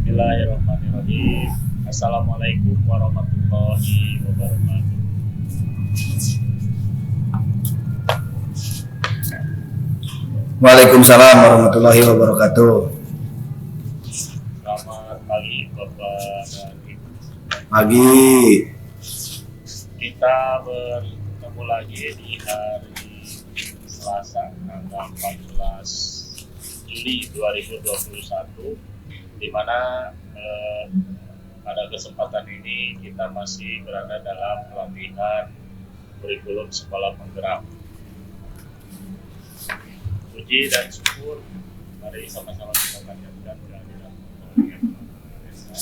Bismillahirrahmanirrahim. Assalamualaikum warahmatullahi wabarakatuh. Waalaikumsalam warahmatullahi wabarakatuh. Selamat pagi Bapak dan Ibu. Pagi. Kita bertemu lagi di hari Selasa tanggal 14 Juli 2021, di mana pada kesempatan ini kita masih berada dalam pelatihan kurikulum sekolah penggerak. Puji dan syukur, mari sama-sama kita panjatkan kehadiran Allah yang Maha Esa,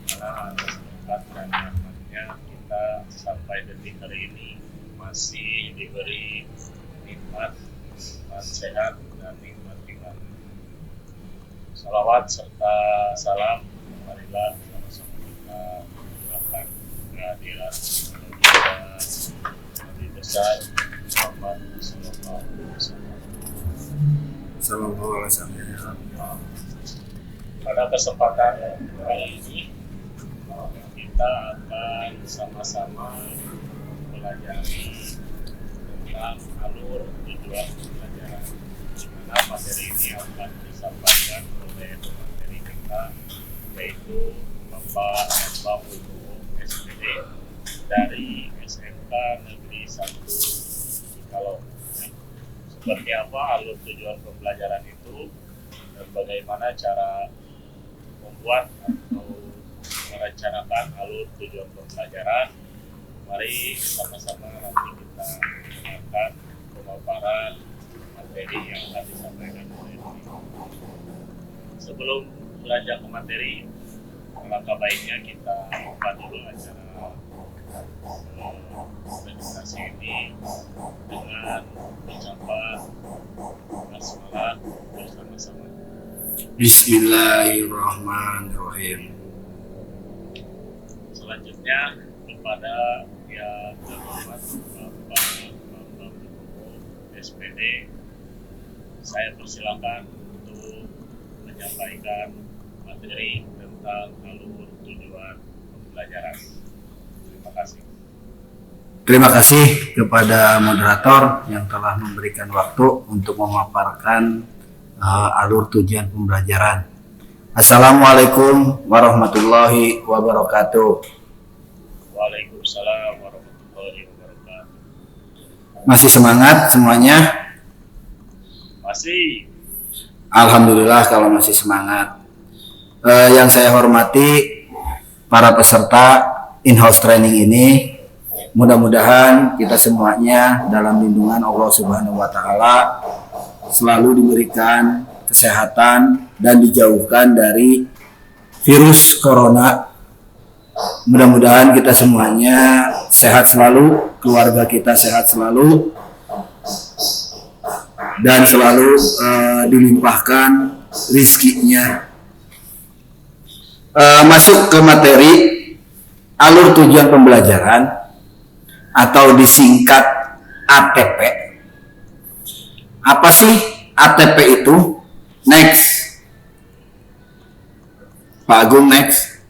di mana atas berkat dan rahmatnya kita sampai detik hari ini masih diberi nikmat sehat dan nikmat iman. Salawat serta salam, marilah sama-sama kita menggunakan kehadiran Nabi besar Muhammad Sallallahu Alaihi Wasallam. Pada kesempatan kali ini kita akan sama-sama mempelajari tentang alur tujuan pembelajaran, di mana materi ini akan disampaikan oleh pemateri kita, yaitu Bapak Ulu SPD dari SMK Negeri 1 Cikalong. Seperti apa alur tujuan pembelajaran itu dan bagaimana cara membuat atau merencanakan alur tujuan pembelajaran, mari sama-sama nanti kita dengarkan pemaparan materi yang akan disampaikan oleh beliau. Sebelum beranjak ke materi, alangkah baiknya kita buka dulu acara presentasi ini dengan ucapan basmalah bersama-sama. Bismillahirrahmanirrahim. Selanjutnya kepada yang terhormat Bapak Bambang SPD, saya persilakan untuk menyampaikan materi tentang alur tujuan pembelajaran. Terima kasih. Terima kasih kepada moderator yang telah memberikan waktu untuk memaparkan alur tujuan pembelajaran. Assalamualaikum warahmatullahi wabarakatuh. Waalaikumsalam warahmatullahi wabarakatuh. Masih semangat semuanya? Masih. Alhamdulillah kalau masih semangat. Yang saya hormati para peserta in-house training ini, mudah-mudahan kita semuanya dalam lindungan Allah Subhanahu wa Ta'ala selalu diberikan kesehatan dan dijauhkan dari virus corona. Mudah-mudahan kita semuanya sehat selalu, keluarga kita sehat selalu, dan selalu dilimpahkan rizkinya. Masuk ke materi alur tujuan pembelajaran atau disingkat ATP. Apa sih ATP itu? Next. Pak Agung, next.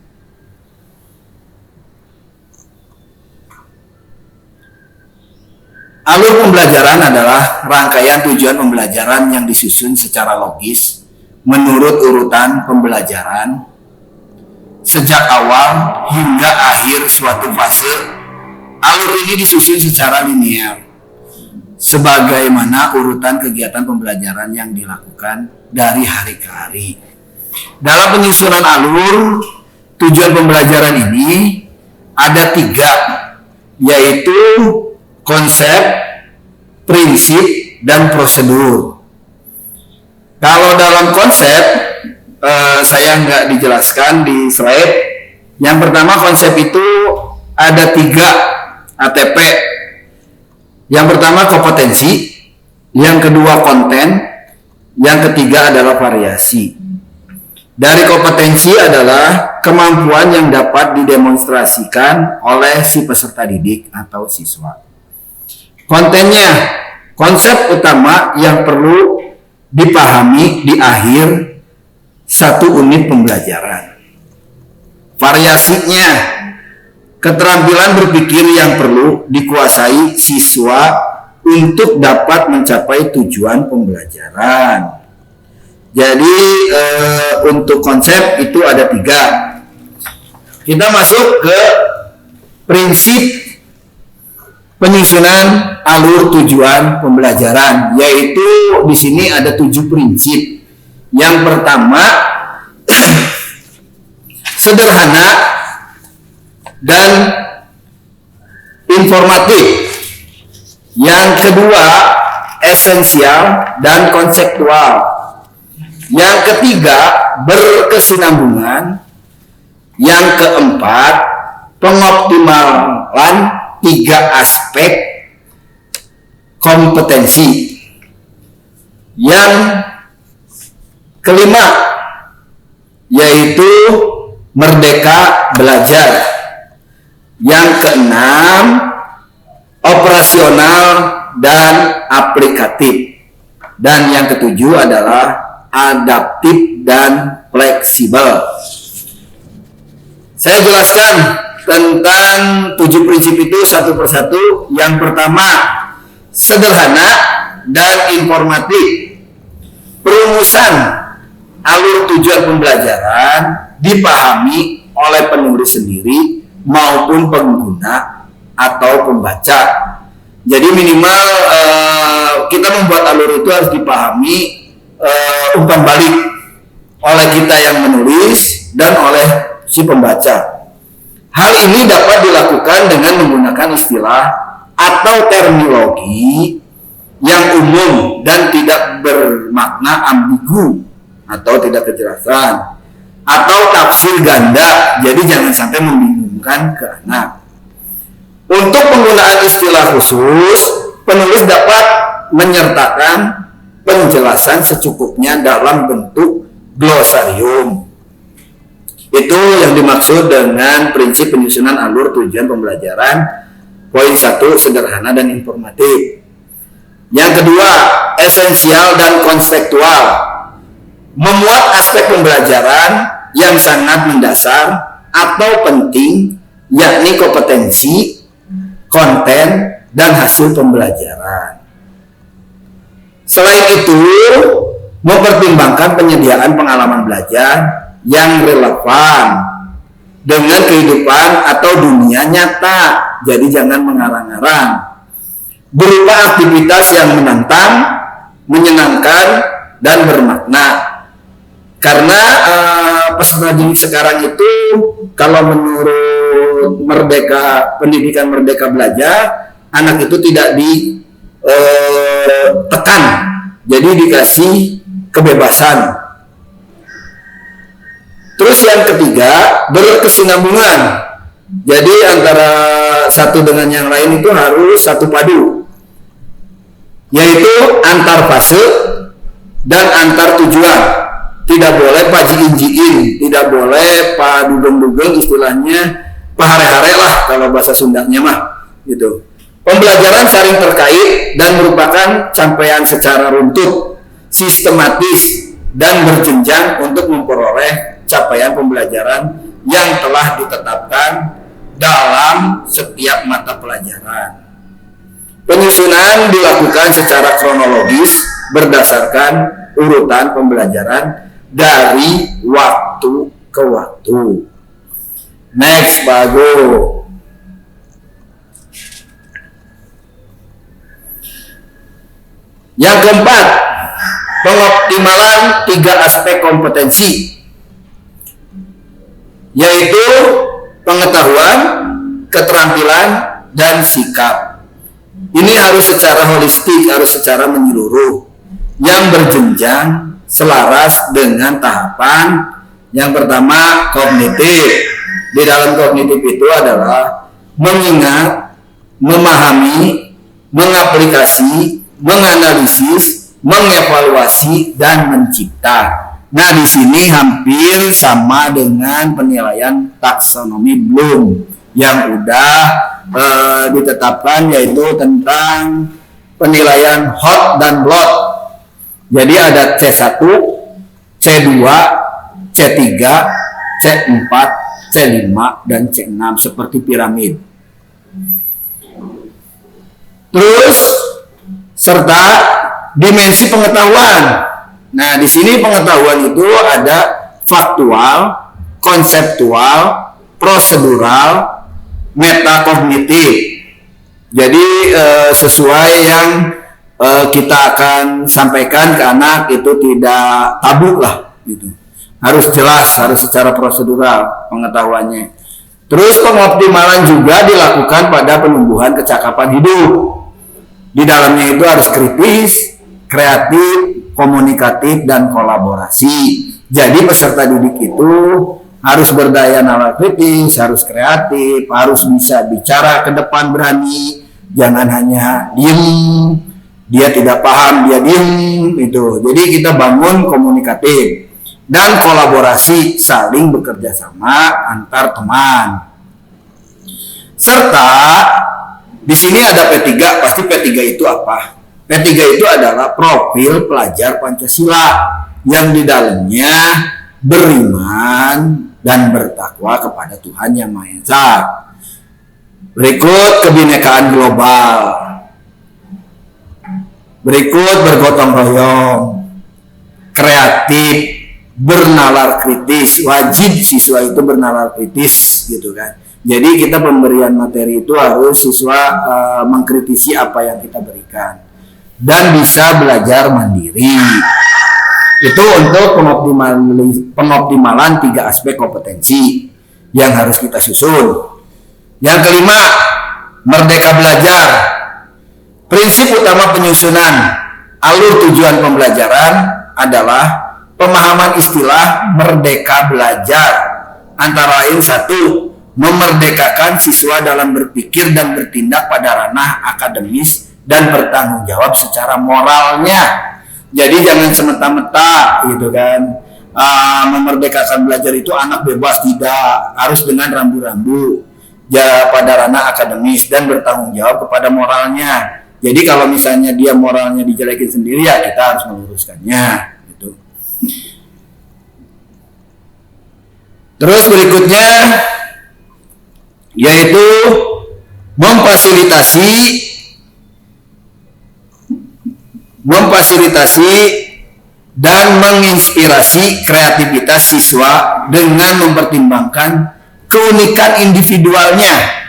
Alur pembelajaran adalah rangkaian tujuan pembelajaran yang disusun secara logis menurut urutan pembelajaran sejak awal hingga akhir suatu fase. Alur ini disusun secara linear sebagaimana urutan kegiatan pembelajaran yang dilakukan dari hari ke hari. Dalam penyusunan alur tujuan pembelajaran ini ada 3, yaitu konsep, prinsip, dan prosedur. Kalau dalam konsep saya nggak dijelaskan di slide. Yang pertama, konsep itu ada 3 ATP. Yang pertama kompetensi, yang kedua konten, yang ketiga adalah variasi. Dari kompetensi adalah kemampuan yang dapat didemonstrasikan oleh si peserta didik atau siswa. Kontennya, konsep utama yang perlu dipahami di akhir 1 unit pembelajaran. Variasinya, keterampilan berpikir yang perlu dikuasai siswa untuk dapat mencapai tujuan pembelajaran. Jadi untuk konsep itu ada 3. Kita masuk ke prinsip penyusunan alur tujuan pembelajaran, yaitu di sini ada 7 prinsip. Yang pertama sederhana dan informatif. Yang kedua esensial dan konseptual. Yang ketiga berkesinambungan. Yang keempat pengoptimalan 3 aspek kompetensi. Yang kelima yaitu merdeka belajar. Yang keenam operasional dan aplikatif. Dan yang ketujuh adalah adaptif dan fleksibel. Saya jelaskan tentang 7 prinsip itu satu persatu. Yang pertama, sederhana dan informatif. Perumusan alur tujuan pembelajaran dipahami oleh penulis sendiri maupun pengguna atau pembaca. Jadi minimal kita membuat alur itu harus dipahami umpan balik oleh kita yang menulis dan oleh si pembaca. Hal ini dapat dilakukan dengan menggunakan istilah atau terminologi yang umum dan tidak bermakna ambigu atau tidak kejelasan, atau tafsir ganda, jadi jangan sampai membingungkan ke anak. Untuk penggunaan istilah khusus, penulis dapat menyertakan penjelasan secukupnya dalam bentuk glosarium. Itu yang dimaksud dengan prinsip penyusunan alur tujuan pembelajaran. Poin 1, sederhana dan informatif. Yang kedua, esensial dan konseptual. Memuat aspek pembelajaran yang sangat mendasar atau penting, yakni kompetensi, konten, dan hasil pembelajaran. Selain itu, mempertimbangkan penyediaan pengalaman belajar yang relevan dengan kehidupan atau dunia nyata. Jadi jangan mengarang-arang. Berupa aktivitas yang menantang, menyenangkan, dan bermakna. Karena peserta didik sekarang itu, kalau menurut pendidikan Merdeka Belajar, anak itu tidak ditekan, jadi dikasih kebebasan. Terus yang ketiga, berkesinambungan. Jadi antara satu dengan yang lain itu harus satu padu, yaitu antar fase dan antar tujuan. Tidak boleh pajiin-jiin, tidak boleh padugeng-dugeng, istilahnya pahare-hare lah kalau bahasa Sundanya mah gitu. Pembelajaran saling terkait dan merupakan capaian secara runtut, sistematis, dan berjenjang untuk memperoleh capaian pembelajaran yang telah ditetapkan dalam setiap mata pelajaran. Penyusunan dilakukan secara kronologis berdasarkan urutan pembelajaran dari waktu ke waktu. Next, bagus. Yang keempat, pengoptimalan 3 aspek kompetensi, yaitu pengetahuan, keterampilan, dan sikap. Ini harus secara holistik, harus secara menyeluruh, yang berjenjang selaras dengan tahapan. Yang pertama, kognitif. Di dalam kognitif itu adalah mengingat, memahami, mengaplikasi, menganalisis, mengevaluasi, dan mencipta. Nah, di sini hampir sama dengan penilaian taksonomi Bloom yang udah ditetapkan, yaitu tentang penilaian hot dan lot. Jadi ada C1, C2, C3, C4, C5, dan C6 seperti piramid. Terus serta dimensi pengetahuan. Nah, di sini pengetahuan itu ada faktual, konseptual, prosedural, metakognitif. Jadi sesuai yang kita akan sampaikan ke anak itu tidak tabu lah gitu. Harus jelas, harus secara prosedural pengetahuannya. Terus pengoptimalan juga dilakukan pada penumbuhan kecakapan hidup. Di dalamnya itu harus kritis, kreatif, komunikatif, dan kolaborasi. Jadi peserta didik itu harus berdaya nalar kritis, harus kreatif, harus bisa bicara ke depan berani, jangan hanya diem, dia tidak paham, dia diem, itu. Jadi kita bangun komunikatif dan kolaborasi, saling bekerja sama antar teman. Serta di sini ada P3, pasti P3 itu apa? P3 itu adalah profil pelajar Pancasila yang di dalamnya beriman dan bertakwa kepada Tuhan Yang Maha Esa. Berikut kebinekaan global. Berikut bergotong royong, kreatif, bernalar kritis. Wajib siswa itu bernalar kritis gitu kan. Jadi kita pemberian materi itu harus siswa mengkritisi apa yang kita berikan dan bisa belajar mandiri. Itu untuk pengoptimalan 3 aspek kompetensi yang harus kita susun. Yang kelima, merdeka belajar. Prinsip utama penyusunan alur tujuan pembelajaran adalah pemahaman istilah merdeka belajar. Antara lain 1, memerdekakan siswa dalam berpikir dan bertindak pada ranah akademis dan bertanggung jawab secara moralnya. Jadi jangan semeta-meta gitu kan. Memerdekakan belajar itu anak bebas, tidak, harus dengan rambu-rambu ya pada ranah akademis dan bertanggung jawab kepada moralnya. Jadi kalau misalnya dia moralnya dijelekin sendiri, ya kita harus meluruskannya gitu. Terus berikutnya yaitu memfasilitasi dan menginspirasi kreativitas siswa dengan mempertimbangkan keunikan individualnya.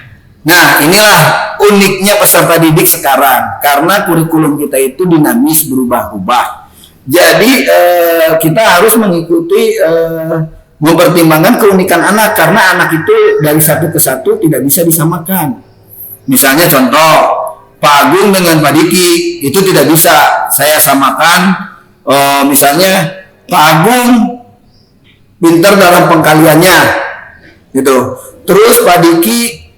Nah, inilah uniknya peserta didik sekarang, karena kurikulum kita itu dinamis, berubah-ubah. Jadi kita harus mengikuti mempertimbangkan keunikan anak, karena anak itu dari satu ke satu tidak bisa disamakan. Misalnya contoh, Pak Agung dengan Pak Diki itu tidak bisa saya samakan. Misalnya Pak Agung pintar dalam pengkaliannya, gitu. Terus Pak Diki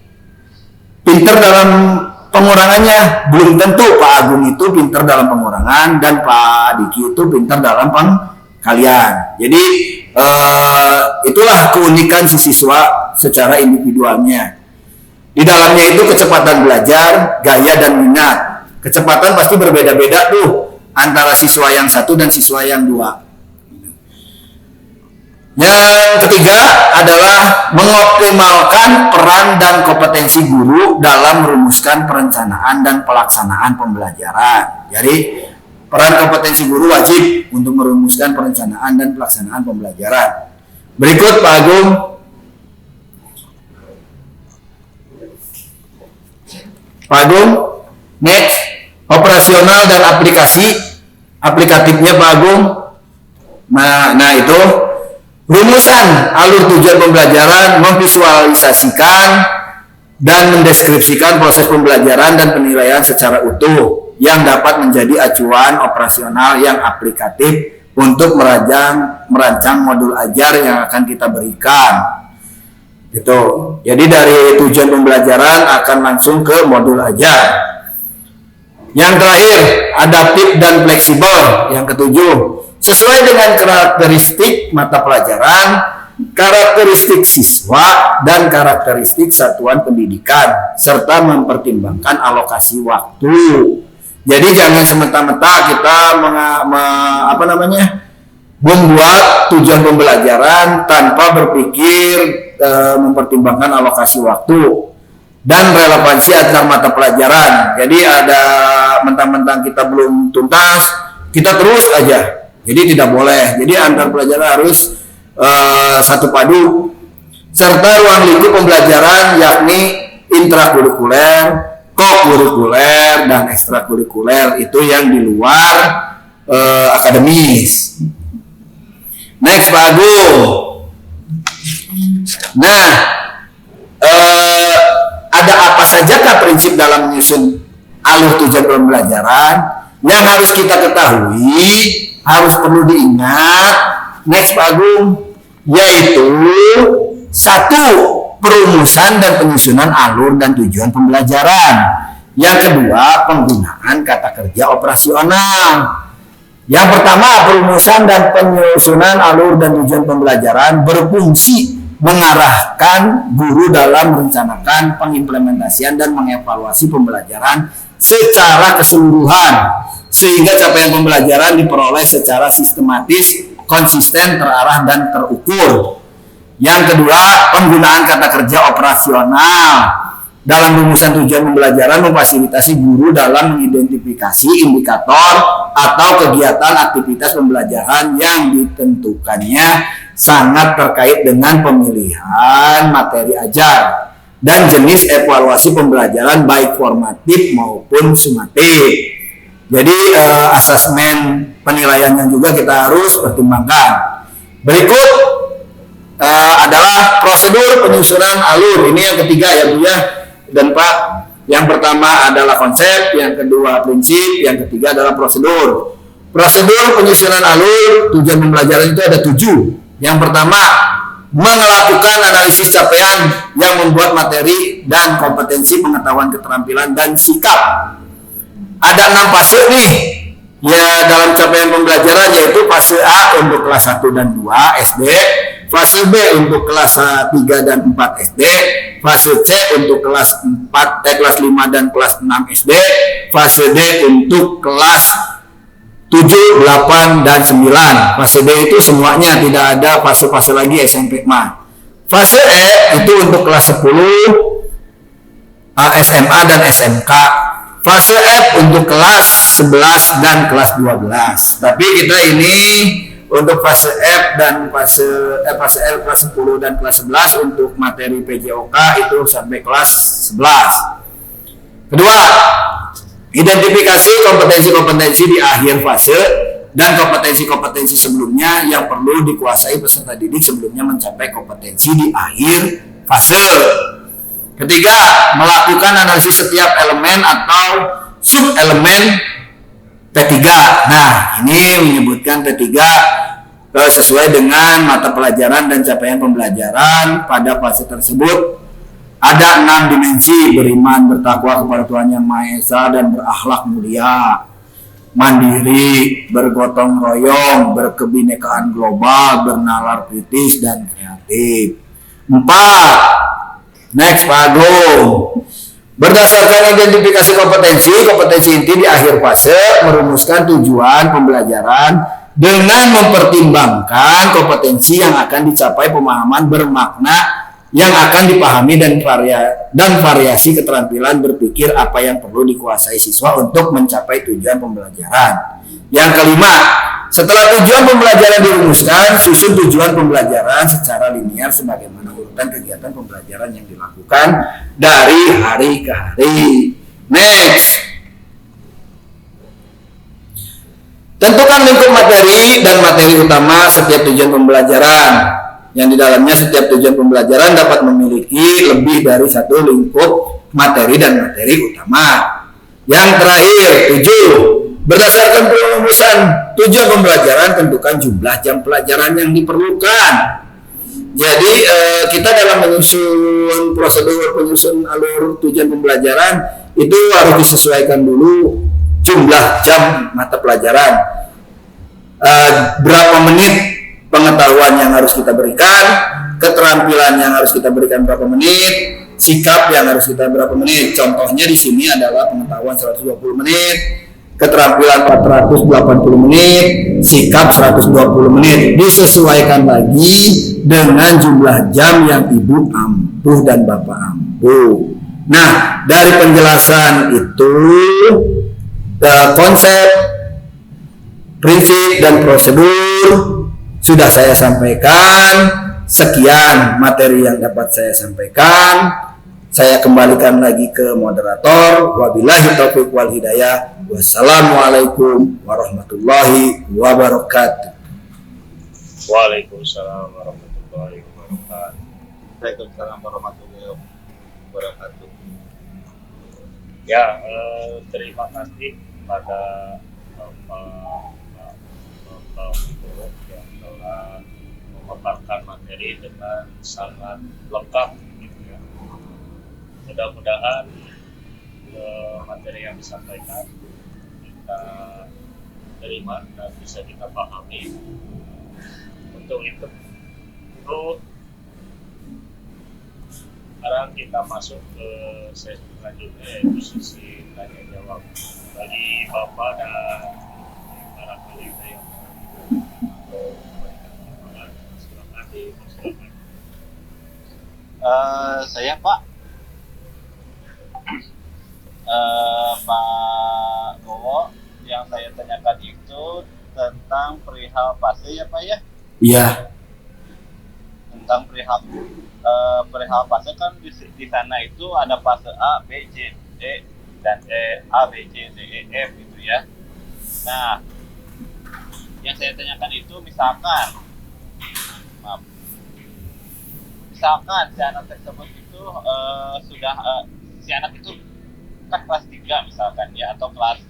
pintar dalam pengurangannya. Belum tentu Pak Agung itu pintar dalam pengurangan dan Pak Diki itu pintar dalam pengkalian. Jadi itulah keunikan si siswa secara individualnya. Di dalamnya itu kecepatan belajar, gaya dan minat. Kecepatan pasti berbeda-beda tuh antara siswa yang satu dan siswa yang dua. Yang ketiga adalah mengoptimalkan peran dan kompetensi guru dalam merumuskan perencanaan dan pelaksanaan pembelajaran. Jadi peran kompetensi guru wajib untuk merumuskan perencanaan dan pelaksanaan pembelajaran. Berikut Pak Agung. Pak Agung, next, operasional dan aplikatifnya Pak Agung. Nah itu rumusan alur tujuan pembelajaran, memvisualisasikan dan mendeskripsikan proses pembelajaran dan penilaian secara utuh yang dapat menjadi acuan operasional yang aplikatif untuk merancang modul ajar yang akan kita berikan. Gitu. Jadi dari tujuan pembelajaran akan langsung ke modul ajar. Yang terakhir, adaptif dan fleksibel. Yang ketujuh, sesuai dengan karakteristik mata pelajaran, karakteristik siswa, dan karakteristik satuan pendidikan, serta mempertimbangkan alokasi waktu. Jadi jangan semata-mata kita membuat tujuan pembelajaran tanpa berpikir mempertimbangkan alokasi waktu dan relevansi antar mata pelajaran. Jadi ada mentang-mentang kita belum tuntas, kita terus aja. Jadi tidak boleh. Jadi antar pelajaran harus satu padu, serta ruang lingkup pembelajaran yakni intrakurikuler, kokurikuler, dan ekstrakurikuler, itu yang di luar akademis. Next, Pak Agung. Nah, ada apa sajakah prinsip dalam menyusun alur tujuan pembelajaran yang harus kita ketahui, harus perlu diingat. Next, Pak Agung, yaitu satu, perumusan dan penyusunan alur dan tujuan pembelajaran. Yang kedua, penggunaan kata kerja operasional. Yang pertama, perumusan dan penyusunan alur dan tujuan pembelajaran berfungsi mengarahkan guru dalam merencanakan pengimplementasian dan mengevaluasi pembelajaran secara keseluruhan, sehingga capaian pembelajaran diperoleh secara sistematis, konsisten, terarah, dan terukur. Yang kedua, penggunaan kata kerja operasional. Dalam rumusan tujuan pembelajaran memfasilitasi guru dalam mengidentifikasi indikator atau kegiatan aktivitas pembelajaran yang ditentukannya sangat terkait dengan pemilihan materi ajar dan jenis evaluasi pembelajaran baik formatif maupun sumatif. Jadi asesmen penilaiannya juga kita harus pertimbangkan. Berikut adalah prosedur penyusunan alur. Ini yang ketiga ya Bu ya dan Pak. Yang pertama adalah konsep, yang kedua prinsip, yang ketiga adalah prosedur. Prosedur penyusunan alur tujuan pembelajaran itu ada 7. Yang pertama, melakukan analisis capaian yang membuat materi dan kompetensi, pengetahuan, keterampilan, dan sikap. Ada 6 fase nih ya dalam capaian pembelajaran, yaitu fase A untuk kelas 1 dan 2 SD, fase B untuk kelas 3 dan 4 SD, fase C untuk kelas 5 dan kelas 6 SD, fase D untuk kelas 7, 8, dan 9. Fase D itu semuanya, tidak ada fase-fase lagi SMP mah. Fase E itu untuk kelas 10, SMA dan SMK. Fase F untuk kelas 11 dan kelas 12. Tapi kita ini untuk fase F dan fase L kelas 10 dan kelas 11 untuk materi PJOK itu sampai kelas 11. Kedua, identifikasi kompetensi-kompetensi di akhir fase dan kompetensi-kompetensi sebelumnya yang perlu dikuasai peserta didik sebelumnya mencapai kompetensi di akhir fase. Ketiga, melakukan analisis setiap elemen atau sub-elemen P3. Nah, ini menyebutkan P3 sesuai dengan mata pelajaran dan capaian pembelajaran pada fase tersebut. Ada 6 dimensi: beriman, bertakwa kepada Tuhan Yang Maha Esa, dan berakhlak mulia, mandiri, bergotong royong, berkebinekaan global, bernalar kritis, dan kreatif. 4. Next, Pak Agung. Berdasarkan identifikasi kompetensi inti di akhir fase, merumuskan tujuan pembelajaran dengan mempertimbangkan kompetensi yang akan dicapai, pemahaman bermakna yang akan dipahami, dan variasi keterampilan berpikir apa yang perlu dikuasai siswa untuk mencapai tujuan pembelajaran. Yang kelima, setelah tujuan pembelajaran dirumuskan, susun tujuan pembelajaran secara linear sebagaimana urutan kegiatan pembelajaran yang dilakukan dari hari ke hari. Next, tentukan lingkup materi dan materi utama setiap tujuan pembelajaran. Yang di dalamnya setiap tujuan pembelajaran dapat memiliki lebih dari satu lingkup materi dan materi utama. Yang terakhir, 7. Berdasarkan perumusan tujuan pembelajaran, tentukan jumlah jam pelajaran yang diperlukan. Jadi kita dalam menyusun prosedur penyusun alur tujuan pembelajaran itu harus disesuaikan dulu jumlah jam mata pelajaran. Berapa menit pengetahuan yang harus kita berikan, keterampilan yang harus kita berikan berapa menit, sikap yang harus kita berapa menit. Contohnya di sini adalah pengetahuan 120 menit, keterampilan 480 menit, sikap 120 menit, disesuaikan lagi dengan jumlah jam yang ibu ampuh dan bapak ampuh. Nah, dari penjelasan itu konsep, prinsip dan prosedur sudah saya sampaikan. Sekian materi yang dapat saya sampaikan. Saya kembalikan lagi ke moderator. Wabillahi taufiq wal hidayah. Wassalamualaikum warahmatullahi wabarakatuh. Waalaikumsalam warahmatullahi wabarakatuh. Waalaikumsalam warahmatullahi wabarakatuh. Ya, terima kasih kepada Bapak Wibowo yang telah memaparkan materi dengan sangat lengkap gitu ya. Mudah-mudahan materi yang disampaikan kita terima dan bisa kita pahami. Untuk itu sekarang kita masuk ke sesi selanjutnya, yaitu sesi tanya jawab bagi Bapak dan para peserta yang silakan. Saya Pak Pak Gowo, yang saya tanyakan itu tentang perihal fase ya Pak ya? Iya. Tentang perihal fase kan di sana itu ada fase A, B, C, D dan E, A, B, C, D, E, F gitu ya. Nah, yang saya tanyakan itu misalkan si anak tersebut itu si anak itu kan kelas 3 misalkan ya, atau kelas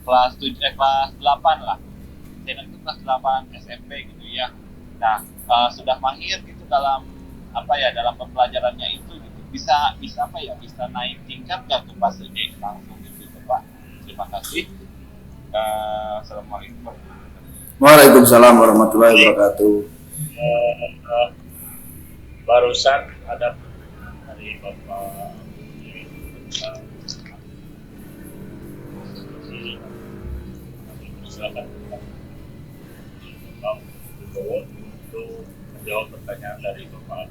8 lah. Si anak itu kelas 8 SMP gitu ya. Nah, sudah mahir gitu dalam dalam pembelajarannya itu gitu. Bisa naik tingkat nggak ke fase D langsung gitu Pak. Terima kasih. Assalamualaikum warahmatullahi wabarakatuh. Waalaikumsalam warahmatullahi wabarakatuh. Barusan ada dari Bapak tentang silakan Bapak Wibowo untuk menjawab pertanyaan dari Bapak.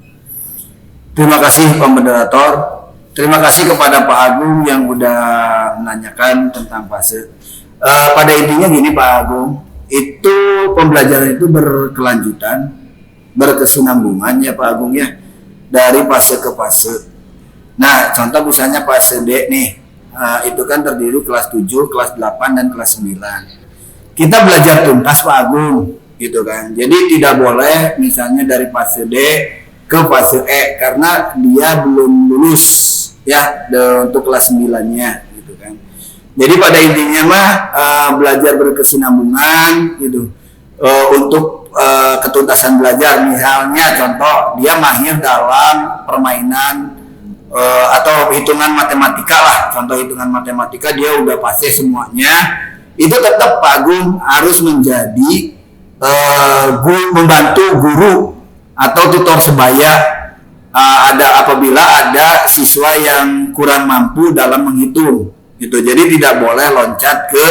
Terima kasih Pak Moderator. Terima kasih kepada Pak Agung yang udah menanyakan tentang fase. Pada intinya gini Pak Agung, itu pembelajaran itu berkelanjutan, berkesinambungan ya Pak Agung ya, dari fase ke fase. Nah, contoh misalnya fase D nih, itu kan terdiri kelas 7, kelas 8, dan kelas 9. Kita belajar tuntas Pak Agung, gitu kan. Jadi tidak boleh misalnya dari fase D ke fase E, karena dia belum lulus ya untuk kelas 9-nya, gitu kan. Jadi pada intinya mah belajar berkesinambungan gitu. Untuk ketuntasan belajar, misalnya contoh dia mahir dalam permainan atau hitungan matematika lah, contoh hitungan matematika dia udah pasti semuanya, itu tetap Pak Agung harus menjadi membantu guru atau tutor sebaya apabila ada siswa yang kurang mampu dalam menghitung gitu. Jadi tidak boleh loncat ke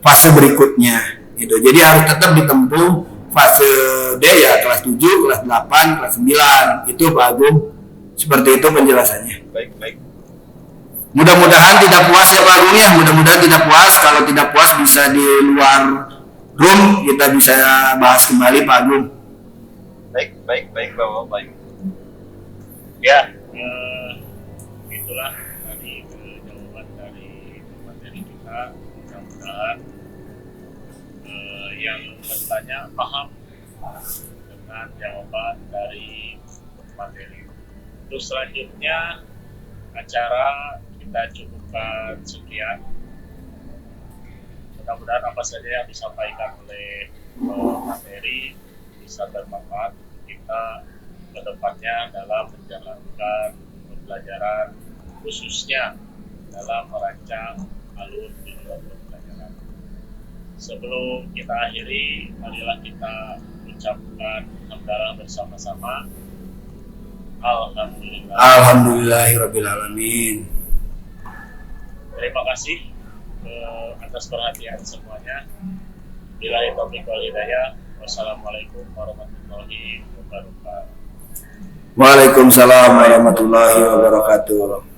fase berikutnya gitu. Jadi harus tetap ditempuh fase D ya, kelas 7, kelas 8, kelas 9. Itu Pak Agung. Seperti itu penjelasannya. Baik. Mudah-mudahan tidak puas ya Pak Agung ya. Mudah-mudahan tidak puas. Kalau tidak puas bisa di luar room kita bisa bahas kembali Pak Agung. Baik Bapak, baik. Ya, itulah tadi jawaban dari materi kita. Mudah-mudahan yang bertanya paham dengan jawaban dari materi. Untuk selanjutnya acara kita cukupkan sekian. Mudah-mudahan apa saja yang disampaikan oleh materi bisa bermanfaat untuk kita ke depannya dalam menjalankan pembelajaran, khususnya dalam merancang alur tujuan pembelajaran. Sebelum kita akhiri, marilah kita ucapkan hamdalah bersama-sama. Alhamdulillah. Alhamdulillahirabbil alamin. Terima kasih atas perhatian semuanya. Billahi taufiq wal hidayah. Wassalamualaikum warahmatullahi wabarakatuh. Waalaikumsalam warahmatullahi wabarakatuh.